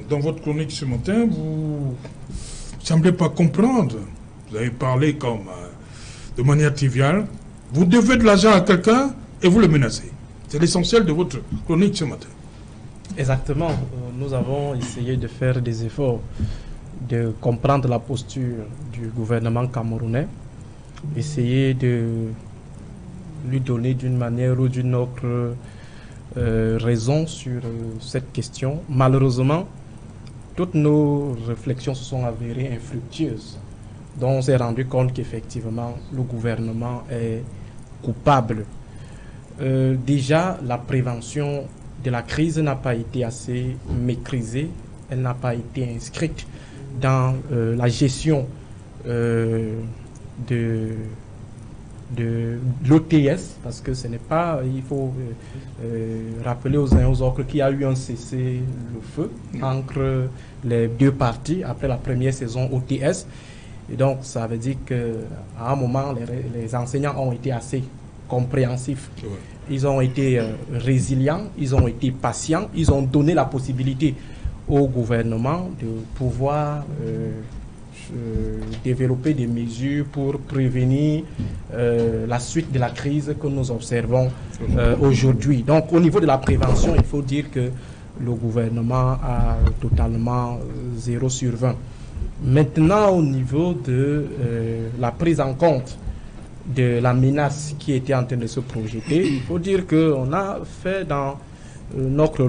dans votre chronique ce matin, vous ne semblez pas comprendre. Vous avez parlé comme de manière triviale. Vous devez de l'argent à quelqu'un et vous le menacez. C'est l'essentiel de votre chronique ce matin. Exactement. Nous avons essayé de faire des efforts, de comprendre la posture du gouvernement camerounais, essayer de lui donner d'une manière ou d'une autre raison sur cette question. Malheureusement, toutes nos réflexions se sont avérées infructueuses. Donc on s'est rendu compte qu'effectivement, le gouvernement est coupable. Déjà, la prévention de la crise n'a pas été assez maîtrisée, elle n'a pas été inscrite dans la gestion de l'OTS, parce que ce n'est pas, il faut rappeler aux uns et aux autres qu'il y a eu un cessez-le-feu entre les deux parties après la première saison OTS. Et donc, ça veut dire qu'à un moment, les enseignants ont été assez compréhensifs. Ouais. Ils ont été résilients, ils ont été patients, ils ont donné la possibilité au gouvernement de pouvoir développer des mesures pour prévenir la suite de la crise que nous observons aujourd'hui. Donc, au niveau de la prévention, il faut dire que le gouvernement a totalement 0 sur 20. Maintenant, au niveau de la prise en compte de la menace qui était en train de se projeter, il faut dire qu'on a fait dans notre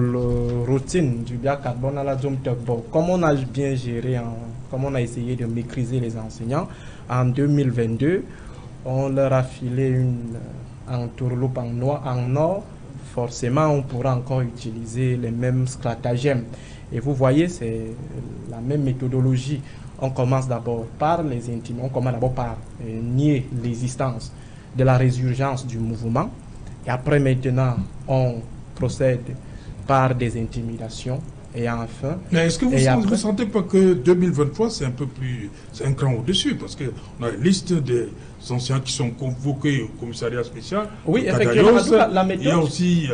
routine du biocarbone à la Djom Tokbo, comme on a bien géré, comme on a essayé de maîtriser les enseignants, en 2022, on leur a filé une entourloupe en or. Forcément, on pourra encore utiliser les mêmes stratagèmes. Et vous voyez, c'est la même méthodologie. On commence d'abord par les intimider, on commence d'abord par nier l'existence de la résurgence du mouvement. Et après, maintenant, on procède par des intimidations. Et enfin... Mais est-ce que vous ne sentez pas que 2023, c'est un peu plus... C'est un cran au-dessus, parce qu'on a une liste des anciens qui sont convoqués au commissariat spécial. Oui, effectivement. La méthode, il y a aussi...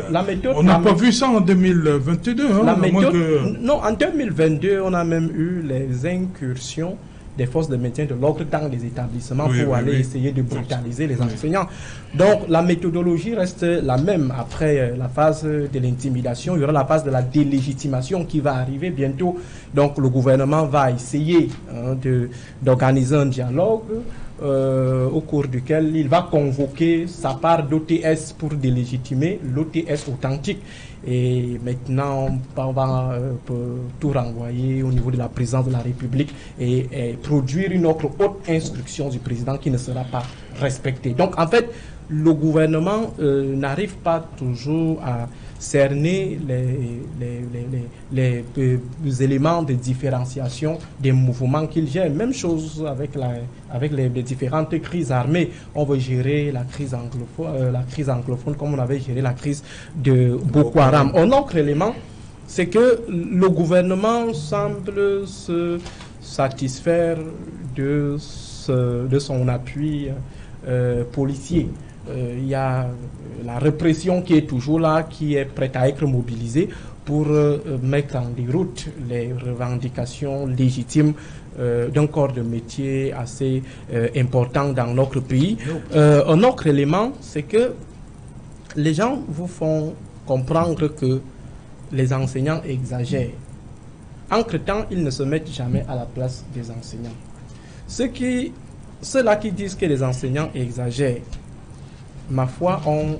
on n'a pas vu ça en 2022. Hein, la méthode, non, en 2022, on a même eu les incursions des forces de maintien de l'ordre dans les établissements pour aller essayer de brutaliser les enseignants. Donc, la méthodologie reste la même. Après la phase de l'intimidation, il y aura la phase de la délégitimation qui va arriver bientôt. Donc, le gouvernement va essayer d'organiser un dialogue au cours duquel il va convoquer sa part d'OTS pour délégitimer l'OTS authentique. Et maintenant, on va tout renvoyer au niveau de la présidence de la République et produire une autre haute instruction du président qui ne sera pas respectée. Donc, en fait, le gouvernement n'arrive pas toujours à cerner les éléments de différenciation des mouvements qu'il gère. Même chose avec les différentes crises armées. On veut gérer la crise anglophone comme on avait géré la crise de Boko Haram. Un autre élément, c'est que le gouvernement semble se satisfaire de son appui policier. Il y a la répression qui est toujours là, qui est prête à être mobilisée pour mettre en déroute les revendications légitimes d'un corps de métier assez important dans notre pays. Un autre élément, c'est que les gens vous font comprendre que les enseignants exagèrent. Entre-temps, ils ne se mettent jamais à la place des enseignants. Ceux-là qui disent que les enseignants exagèrent, ma foi, ont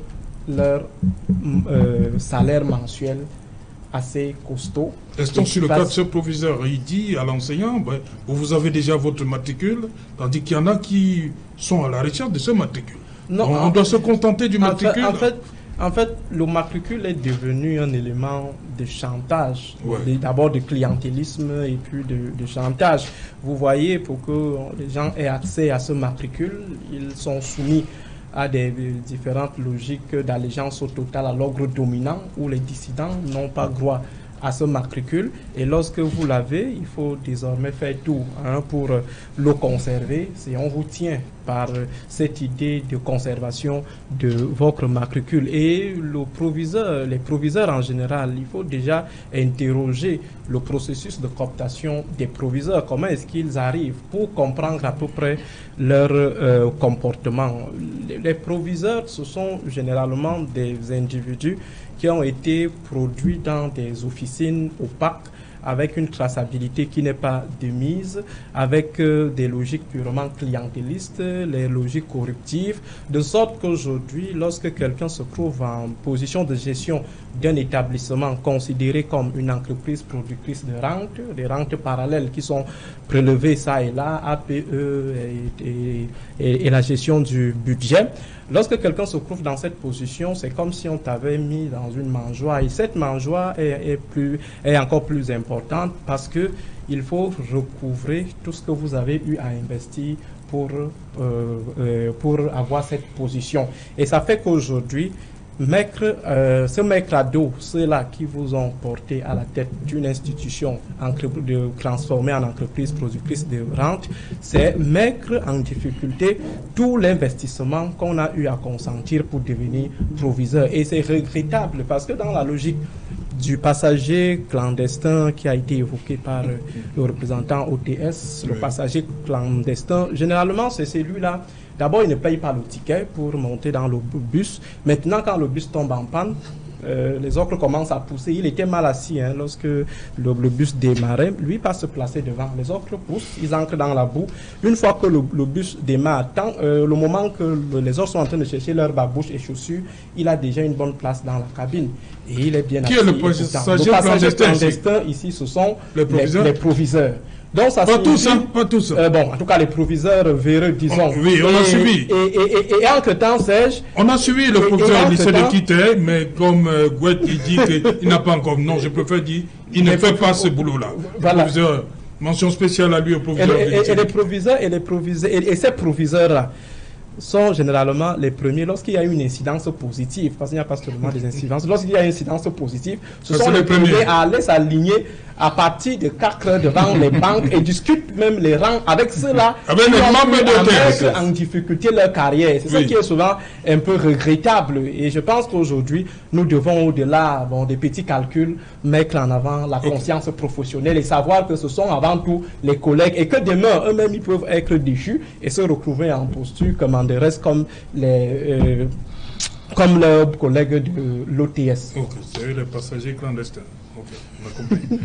leur salaire mensuel assez costaud. Restons sur le cas de ce proviseur. Il dit à l'enseignant, vous avez déjà votre matricule, tandis qu'il y en a qui sont à la recherche de ce matricule. Non, on doit se contenter du matricule. En fait, le matricule est devenu un élément de chantage, d'abord de clientélisme et puis de chantage. Vous voyez, pour que les gens aient accès à ce matricule, ils sont soumis à des différentes logiques d'allégeance au total à l'ordre dominant où les dissidents n'ont pas droit à ce matricule. Et lorsque vous l'avez, il faut désormais faire tout pour le conserver. Si on vous tient par cette idée de conservation de votre matricule. Et les proviseurs en général, il faut déjà interroger le processus de cooptation des proviseurs. Comment est-ce qu'ils arrivent pour comprendre à peu près leur comportement. Les proviseurs, ce sont généralement des individus qui ont été produits dans des officines opaques avec une traçabilité qui n'est pas de mise, avec des logiques purement clientélistes, les logiques corruptives, de sorte qu'aujourd'hui, lorsque quelqu'un se trouve en position de gestion d'un établissement considéré comme une entreprise productrice de rentes, des rentes parallèles qui sont prélevées ça et là, APE et la gestion du budget, lorsque quelqu'un se trouve dans cette position, c'est comme si on t'avait mis dans une mangeoire. Et cette mangeoire est encore plus importante parce que il faut recouvrer tout ce que vous avez eu à investir pour avoir cette position. Et ça fait qu'aujourd'hui, ce maître à dos, ceux-là qui vous ont porté à la tête d'une institution transformée en entreprise productrice de rente, c'est mettre en difficulté tout l'investissement qu'on a eu à consentir pour devenir proviseur. Et c'est regrettable parce que dans la logique du passager clandestin qui a été évoqué par le représentant OTS, le passager clandestin, généralement c'est celui-là. D'abord, il ne paye pas le ticket pour monter dans le bus. Maintenant, quand le bus tombe en panne, les autres commencent à pousser. Il était mal assis lorsque le bus démarrait. Lui, pas se placer devant. Les autres poussent, ils entrent dans la boue. Une fois que le bus démarre, le moment que les autres sont en train de chercher leur babouche et chaussures, il a déjà une bonne place dans la cabine. Et il est bien assis. Qui est le passager clandestin ici, ce sont les proviseurs. Donc, ça pas tous, pas tous. Bon, en tout cas, les proviseurs véreux, disons. Oui, on a suivi. Et entre-temps, Serge... On a suivi le proviseur lycée de Quitté, mais comme Gouet, il dit qu'il n'a pas encore... Non, je préfère dire, il ne fait pas ce boulot-là. Voilà. Proviseur, mention spéciale à lui, au proviseur. Et ces proviseurs-là sont généralement les premiers lorsqu'il y a une incidence positive, parce qu'il n'y a pas seulement des incidences. Lorsqu'il y a une incidence positive, ce sont les premiers à aller s'aligner à partir de 4 heures devant les banques et discutent même les rangs avec ceux-là qui ont mettre en difficulté leur carrière. C'est ça qui est souvent un peu regrettable. Et je pense qu'aujourd'hui, nous devons, au-delà des petits calculs, mettre en avant la conscience professionnelle et savoir que ce sont avant tout les collègues et que demain, eux-mêmes, ils peuvent être déchus et se retrouver en posture comme leurs collègues de l'OTS. Ok, c'est les passagers clandestins. Ok, on a compris.